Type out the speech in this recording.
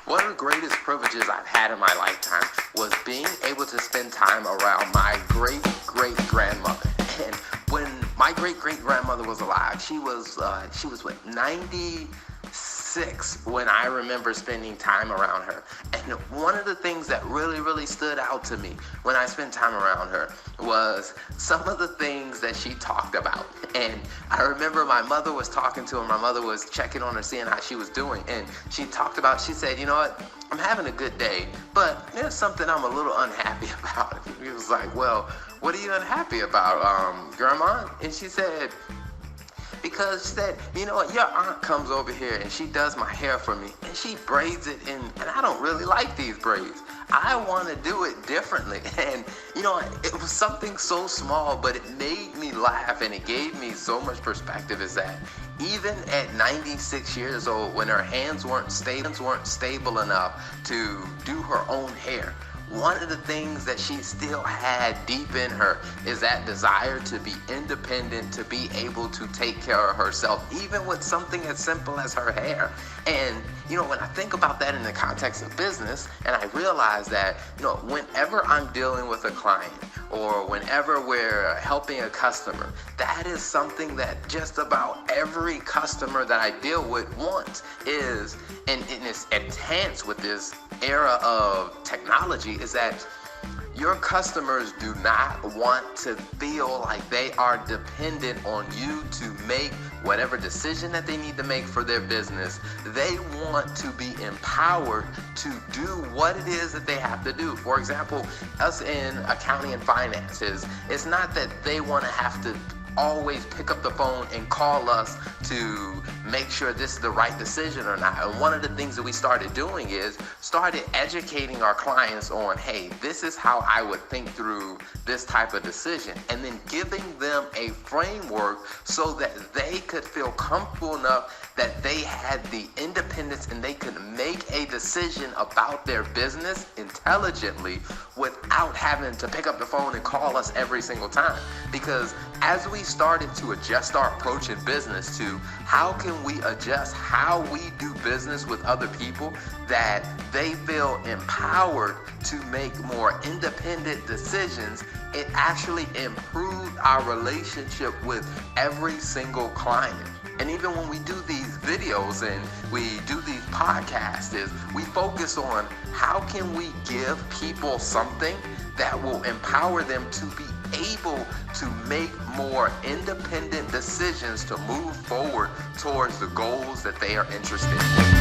One of the greatest privileges I've had in my lifetime was being able to spend time around my great-great-grandmother. And when my great-great-grandmother was alive, she was what, 96 when I remember spending time around her. And one of the things that really stood out to me when I spent time around her was some of the things that she talked about. And I remember my mother was talking to her. My mother was checking on her, seeing how she was doing. And she said, you know what? I'm having a good day, but there's something I'm a little unhappy about. He was like, well, what are you unhappy about, Grandma? And she said, because she said, you know what, your aunt comes over here and she does my hair for me and she braids it and I don't really like these braids. I want to do it differently. And you know, it was something so small, but it made me laugh and it gave me so much perspective, is that even at 96 years old, when her hands weren't stable enough to do her own hair, one of the things that she still had deep in her is that desire to be independent, to be able to take care of herself, even with something as simple as her hair. And, you know, when I think about that in the context of business, and I realize that, you know, whenever I'm dealing with a client or whenever we're helping a customer, that is something that just about every customer that I deal with wants is, and it's enhanced with this era of technology, is that your customers do not want to feel like they are dependent on you to make whatever decision that they need to make for their business. They want to be empowered to do what it is that they have to do. For example, us in accounting and finances, it's not that they want to have to always pick up the phone and call us to make sure this is the right decision or not. And one of the things that we started doing is started educating our clients on, hey, this is how I would think through this type of decision, and then giving them a framework so that they could feel comfortable enough that they had the independence and they could make a decision about their business intelligently without having to pick up the phone and call us every single time. Because as we started to adjust our approach in business to how can we adjust how we do business with other people, that they feel empowered to make more independent decisions, it actually improved our relationship with every single client. And even when we do these videos and we do these podcasts, is we focus on how can we give people something that will empower them to be able to make more independent decisions to move forward towards the goals that they are interested in.